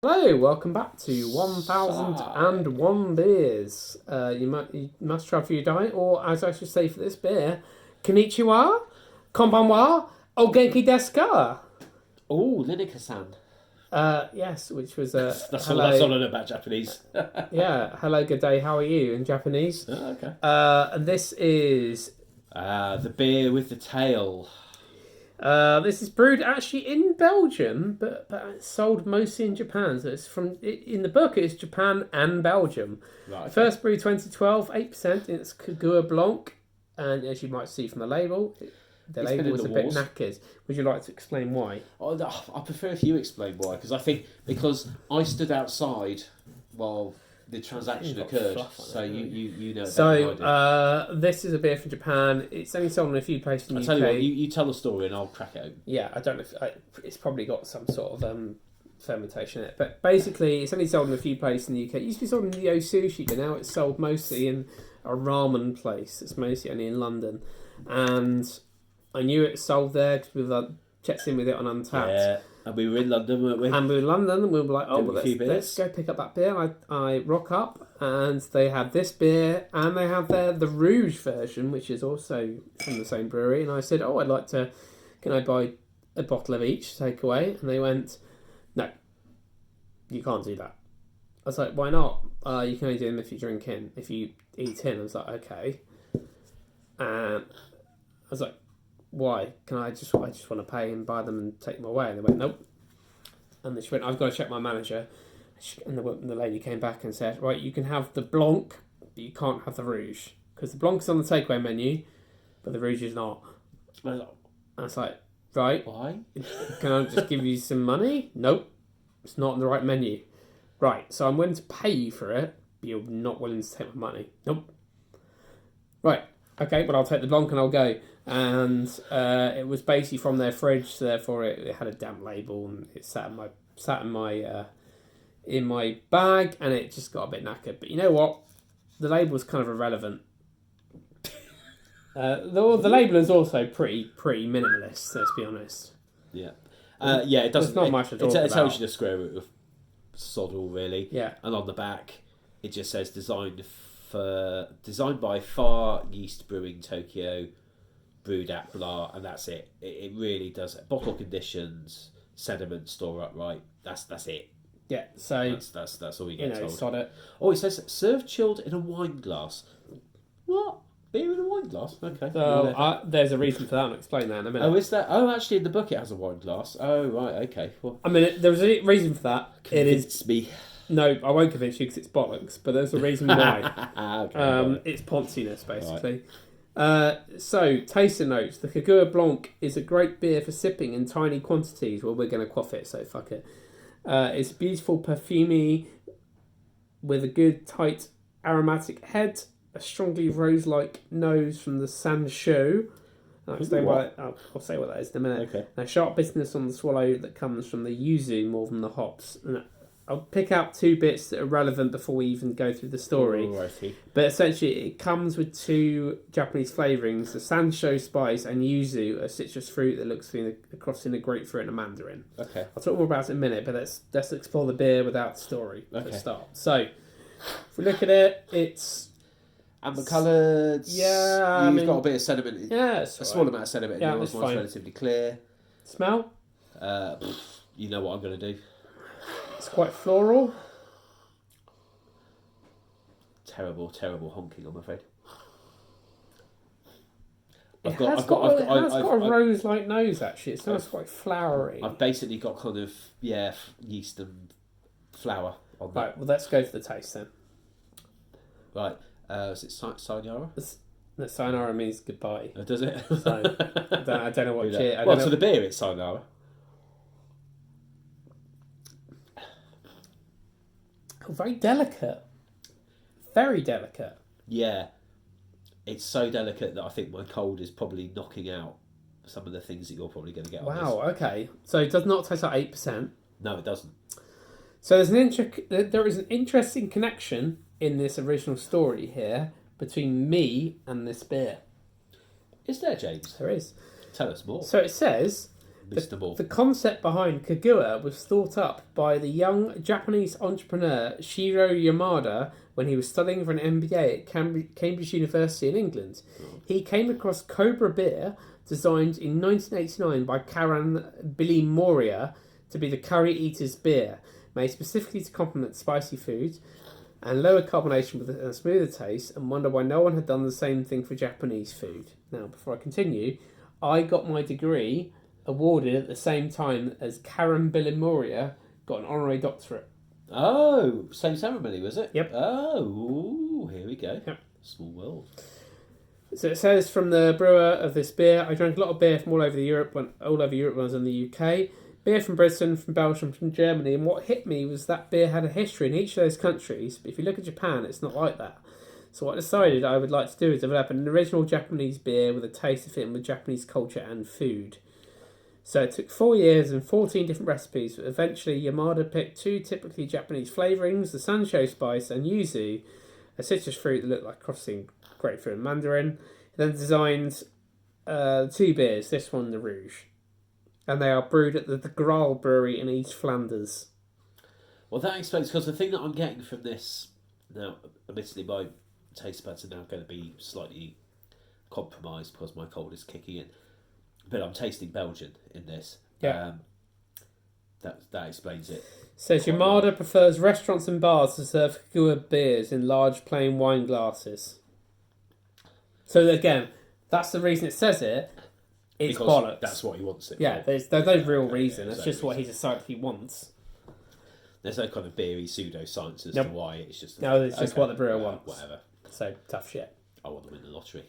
Hello, welcome back to 1001 Beers. You must try for your diet, or as I should say for this beer, Konnichiwa, Konbanwa, O Genki desu ka? Oh, Linika-san. Yes, which was That's hello. all I know about Japanese. Yeah, hello, good day, how are you in Japanese? Oh, okay. And this is The beer with the tail. this is brewed actually in Belgium, but it's sold mostly in Japan. So it's in the book it's Japan and Belgium. Right. Okay. First brew 2012, 8%. It's Kagua Blonde, and as you might see from the label, the It's label is a bit wars. knackered. Would you like to explain why? Oh, no, I prefer if you explain why, because I stood outside while the transaction You've got occurred, fluff on so it, you know. So this is a beer from Japan. It's only sold in a few places in the I UK. tell you what, you tell the story and I'll crack it open. Yeah, I don't know if it's probably got some sort of fermentation in it, but basically it's only sold in a few places in the UK. It used to be sold in the Yo Sushi, but now it's sold mostly in a ramen place. It's mostly only in London, and I knew it sold there because we checked in with it on Untapped. Yeah, and we were in London, weren't we? And we were in London, and we were like, "Oh, Did well, a few let's beers. go pick up that beer." I rock up, and they have this beer, and they have the Rouge version, which is also from the same brewery. And I said, "Oh, I'd like to. Can I buy a bottle of each to take away?" And they went, "No, you can't do that." I was like, "Why not? You can only do them if you drink in. If you eat in." I was like, "Okay." And I was like, "Why? Can I just want to pay and buy them and take them away?" And they went, "Nope." And then she went, "I've got to check my manager." And the lady came back and said, "Right, you can have the Blanc, but you can't have the Rouge. Because the Blanc's on the takeaway menu, but the Rouge is not." And I was like, "Right, Why? can I just give you some money?" "Nope, it's not on the right menu." "Right, so I'm willing to pay you for it, but you're not willing to take my money." "Nope." "Right, okay, but I'll take the Blanc and I'll go." And it was basically from their fridge, so therefore it had a damp label, and it sat in my bag, and it just got a bit knackered. But you know what? The label was kind of irrelevant. The label is also pretty minimalist. Let's be honest. Yeah. Yeah, it doesn't. There's not much to talk It tells about. you the square root of sod all, really. Yeah. And on the back, it just says designed by Far East Brewing Tokyo, brewed at blah, and that's it. It really does. Bottle conditions, sediment, store upright. That's it. Yeah. So That's all you get told. sod it. Oh, it says serve chilled in a wine glass. What? Beer in a wine glass? Okay. So there's a reason for that. I'll explain that in a minute. Oh, is that? Oh, actually, in the book it has a wine glass. Oh, right. Okay. Well, I mean, there's a reason for that. It is. convince me. No, I won't convince you because it's bollocks. But there's a reason why. Okay. Right. It's ponciness, basically. So, taster notes. The Kagua Blanc is a great beer for sipping in tiny quantities. Well, we're going to quaff it, so fuck it. It's beautiful, perfumey, with a good, tight, aromatic head, a strongly rose-like nose from the Sansho. I'll say what that is in a minute. Okay. And a sharp bitterness on the swallow that comes from the yuzu more than the hops. And I'll pick out two bits that are relevant before we even go through the story. Alrighty. But essentially, it comes with two Japanese flavourings: the Sansho spice and yuzu, a citrus fruit that looks across in a grapefruit and a mandarin. Okay. I'll talk more about it in a minute, but let's explore the beer without the story for a start. So, if we look at it, it's Amber coloured. Yeah, You've got a bit of sediment. Yeah, A small amount of sediment in Yeah, yours. it's One's fine. relatively clear. Smell? You know what I'm going to do. It's quite floral. Terrible honking, I'm afraid. It has got a rose-like nose, actually. It smells quite flowery. I've basically got kind of, yeast and flour on that. Right, well, let's go for the taste then. Right. Is it sayonara? The sayonara means goodbye. Does it? So, I don't know what cheer. Well, to the beer, it's sayonara. Oh, very delicate. Very delicate. Yeah. It's so delicate that I think my cold is probably knocking out some of the things that you're probably going to get on this. Wow, okay. So it does not taste like 8%. No, it doesn't. So there is an interesting connection in this original story here between me and this beer. Is there, James? There is. Tell us more. So it says, Mr. Moore. The concept behind Kagua was thought up by the young Japanese entrepreneur Shiro Yamada when he was studying for an MBA at Cambridge University in England. He came across Cobra beer, designed in 1989 by Karen Billy Moria to be the curry eater's beer, made specifically to complement spicy foods and lower carbonation with a smoother taste, and wonder why no one had done the same thing for Japanese food. Now, before I continue, I got my degree awarded at the same time as Karen Billy Moria got an honorary doctorate. Oh, same ceremony, was it? Yep. Oh, ooh, here we go. Yep. Small world. So it says from the brewer of this beer, I drank a lot of beer from all over Europe when I was in the UK. Beer from Britain, from Belgium, from Germany, and what hit me was that beer had a history in each of those countries, but if you look at Japan, it's not like that. So what I decided I would like to do is develop an original Japanese beer with a taste of fitting with Japanese culture and food. So it took 4 years and 14 different recipes, but eventually Yamada picked 2 typically Japanese flavourings, the Sansho spice and yuzu, a citrus fruit that looked like crossing grapefruit and mandarin. He then designed 2 beers, this one the Rouge. And they are brewed at the Graal Brewery in East Flanders. Well, that explains, because the thing that I'm getting from this, now, admittedly, my taste buds are now going to be slightly compromised because my cold is kicking in. But I'm tasting Belgian in this. Yeah. That explains it. Says Yamada prefers restaurants and bars to serve Kagua beers in large plain wine glasses. So again, that's the reason it says it. It's because bollocks. That's what he wants it Yeah, for. there's no real reason. Yeah, It's just what he decided he wants. There's no kind of beery pseudoscience as Nope. to why. It's just No, it's just what the brewer wants. Whatever. So, tough shit. I want to win the lottery.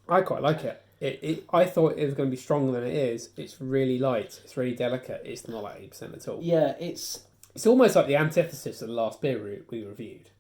I quite like it. I thought it was going to be stronger than it is. It's really light. It's really delicate. It's not like 8% at all. Yeah, it's almost like the antithesis of the last beer we reviewed.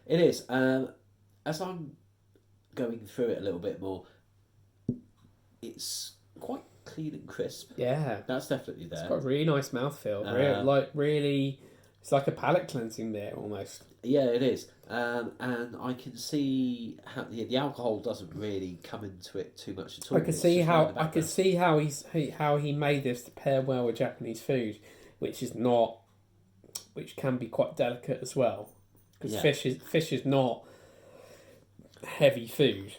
It is. As I'm going through it a little bit more, it's quite clean and crisp. Yeah. That's definitely there. It's got a really nice mouthfeel. Really, it's like a palate cleansing beer almost. Yeah, it is. And I can see how the alcohol doesn't really come into it too much at all. I could see how he made this to pair well with Japanese food, which can be quite delicate as well. Because fish is not heavy food.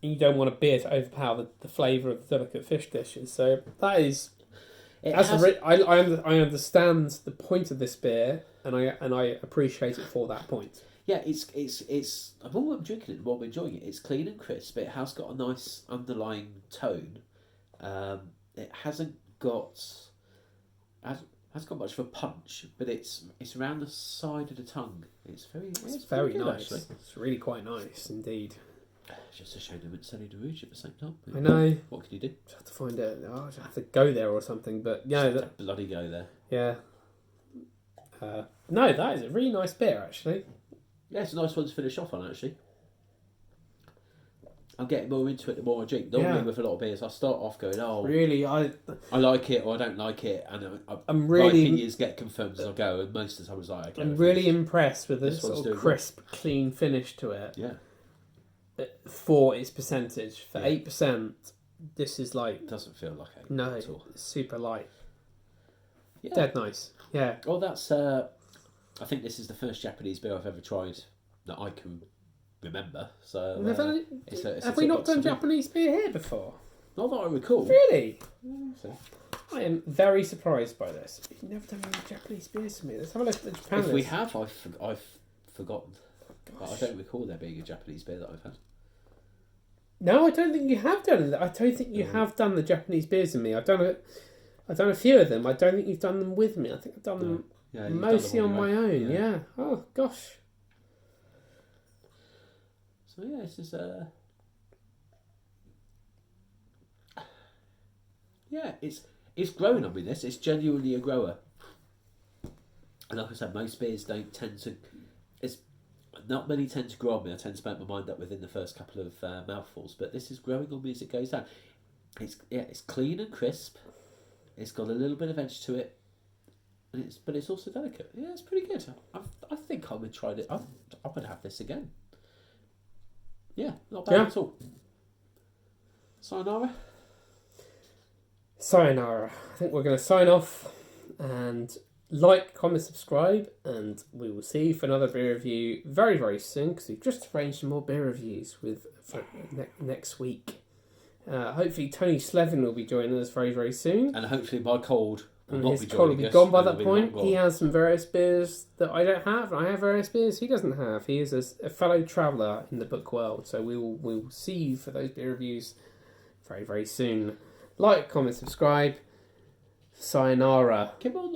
You don't want a beer to overpower the flavour of the delicate fish dishes. So that is. I understand the point of this beer, and I appreciate it for that point. Yeah, it's. The more I'm drinking it, the more I'm enjoying it. It's clean and crisp. It has got a nice underlying tone. It hasn't got much of a punch, but it's around the side of the tongue. It's very good, nice. Actually. It's really quite nice indeed. Just a shame they went Celly de Rouge at the same time. I know. What can you do? Just have to find it. I have to go there or something. But yeah, Bloody go there. Yeah. No, that is a really nice beer actually. Yeah, it's a nice one to finish off on actually. I'm getting more into it the more I drink. Normally with a lot of beers, I start off going, really, I like it or I don't like it, and I'm really, my opinions get confirmed as I go. And most of the time, I was like, okay, I'm really impressed with the sort of crisp, clean finish to it. Yeah. For its percentage, for 8%, this is like doesn't feel like 8 no, at all. It's super light. Yeah. Dead nice. Yeah. Well, that's. I think this is the first Japanese beer I've ever tried that I can remember. So have we not done Japanese beer here before? Not that I recall. Really? So. I am very surprised by this. You've never done any Japanese beers for me. Let's have a look at the Japan list. If we have, I've forgotten. But I don't recall there being a Japanese beer that I've had. No, I don't think you have done it. I don't think you have done the Japanese beers with me. I've done a few of them. I don't think you've done them with me. I think I've done them mostly on my own. Yeah. Oh gosh. So yeah, this is yeah, it's growing on me. It's genuinely a grower. And like I said, most beers don't tend to. Not many tend to grow on me. I tend to make my mind up within the first couple of mouthfuls, but this is growing on me as it goes down. It's clean and crisp. It's got a little bit of edge to it, but it's also delicate. Yeah, it's pretty good. I think I would try it. I would have this again. Yeah, not bad at all. Sayonara. Sayonara. I think we're going to sign off and like, comment, subscribe, and we will see you for another beer review very, very soon because we've just arranged some more beer reviews for next week. Hopefully, Tony Slevin will be joining us very, very soon. And hopefully, my cold will And not his be cold will joining be us, gone by and that it'll be point. long He gone. has some various beers that I don't have, and I have various beers he doesn't have. He is a fellow traveller in the book world, so we will see you for those beer reviews very, very soon. Like, comment, subscribe. Sayonara. Come on,